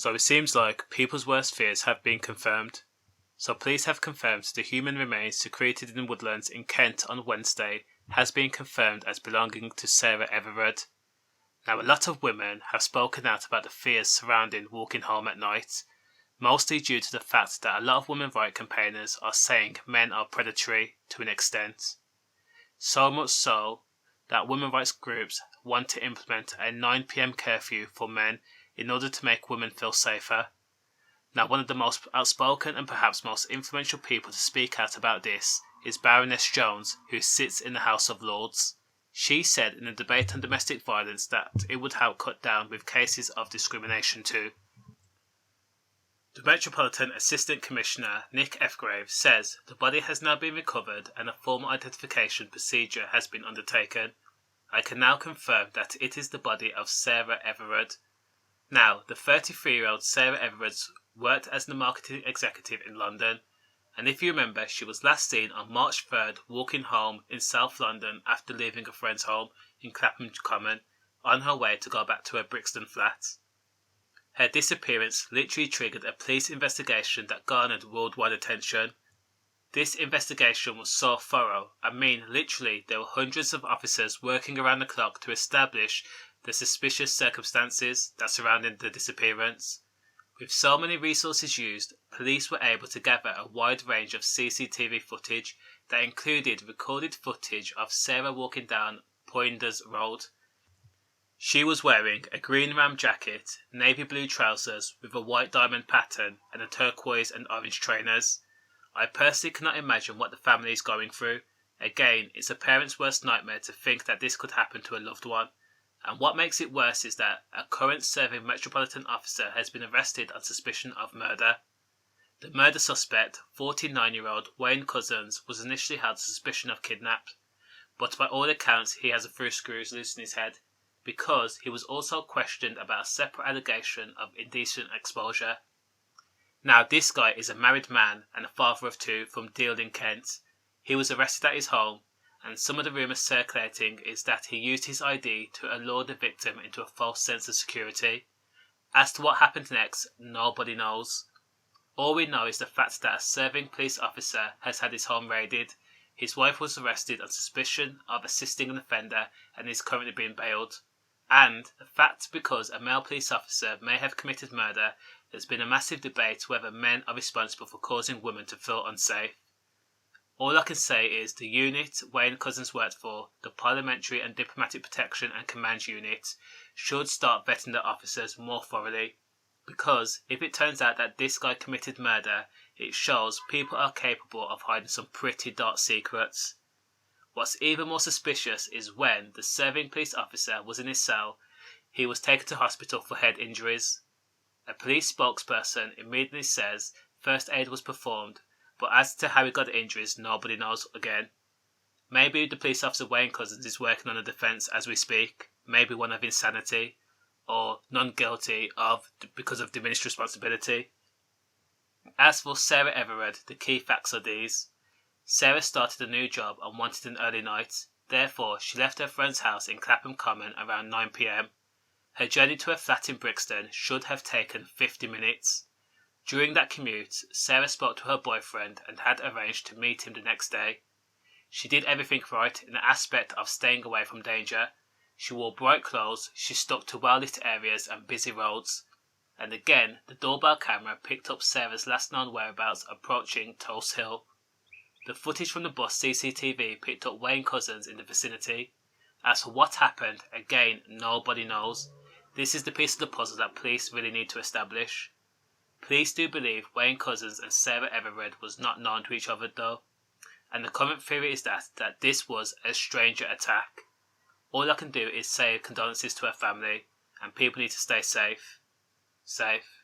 So it seems like people's worst fears have been confirmed. So police have confirmed the human remains secreted in woodlands in Kent on Wednesday has been confirmed as belonging to Sarah Everard. Now, a lot of women have spoken out about the fears surrounding walking home at night, mostly due to the fact that a lot of women rights campaigners are saying men are predatory to an extent. So much so that women rights groups want to implement a 9 p.m. curfew for men in order to make women feel safer. Now, one of the most outspoken and perhaps most influential people to speak out about this is Baroness Jones, who sits in the House of Lords. She said in a debate on domestic violence that it would help cut down with cases of discrimination too. The Metropolitan Assistant Commissioner Ms Everard says the body has now been recovered and a formal identification procedure has been undertaken. I can now confirm that it is the body of Sarah Everard. Now, the 33-year-old Sarah Everard worked as the marketing executive in London, and if you remember, she was last seen on March 3rd walking home in South London after leaving a friend's home in Clapham Common on her way to go back to her Brixton flat. Her disappearance literally triggered a police investigation that garnered worldwide attention. This investigation was so thorough, literally there were hundreds of officers working around the clock to establish the suspicious circumstances that surrounded the disappearance. With so many resources used, police were able to gather a wide range of CCTV footage that included recorded footage of Sarah walking down Poinders Road. She was wearing a green ram jacket, navy blue trousers with a white diamond pattern and a turquoise and orange trainers. I personally cannot imagine what the family is going through. Again, it's a parent's worst nightmare to think that this could happen to a loved one. And what makes it worse is that a current serving Metropolitan officer has been arrested on suspicion of murder. The murder suspect, 49-year-old Wayne Cousins, was initially held on suspicion of kidnap, but by all accounts he has a few screws loose in his head, because he was also questioned about a separate allegation of indecent exposure. Now, this guy is a married man and a father of two from Deal in Kent. He was arrested at his home, and some of the rumours circulating is that he used his ID to allure the victim into a false sense of security. As to what happened next, nobody knows. All we know is the fact that a serving police officer has had his home raided. His wife was arrested on suspicion of assisting an offender and is currently being bailed. And the fact because a male police officer may have committed murder, there's been a massive debate whether men are responsible for causing women to feel unsafe. All I can say is the unit Wayne Cousins worked for, the Parliamentary and Diplomatic Protection and Command Unit, should start vetting their officers more thoroughly. Because if it turns out that this guy committed murder, it shows people are capable of hiding some pretty dark secrets. What's even more suspicious is when the serving police officer was in his cell, he was taken to hospital for head injuries. A police spokesperson immediately says first aid was performed, but as to how he got injuries, nobody knows again. Maybe the police officer Wayne Cousins is working on a defence as we speak, maybe one of insanity, or none guilty of because of diminished responsibility. As for Sarah Everard, the key facts are these. Sarah started a new job and wanted an early night, therefore she left her friend's house in Clapham Common around 9 p.m. Her journey to her flat in Brixton should have taken 50 minutes. During that commute, Sarah spoke to her boyfriend and had arranged to meet him the next day. She did everything right in the aspect of staying away from danger. She wore bright clothes, she stuck to well-lit areas and busy roads. And again, the doorbell camera picked up Sarah's last known whereabouts approaching Tulse Hill. The footage from the bus CCTV picked up Wayne Cousins in the vicinity. As for what happened, again, nobody knows. This is the piece of the puzzle that police really need to establish. Police do believe Wayne Cousins and Sarah Everard was not known to each other though, and the current theory is that this was a stranger attack. All I can do is say condolences to her family, and people need to stay safe. Safe.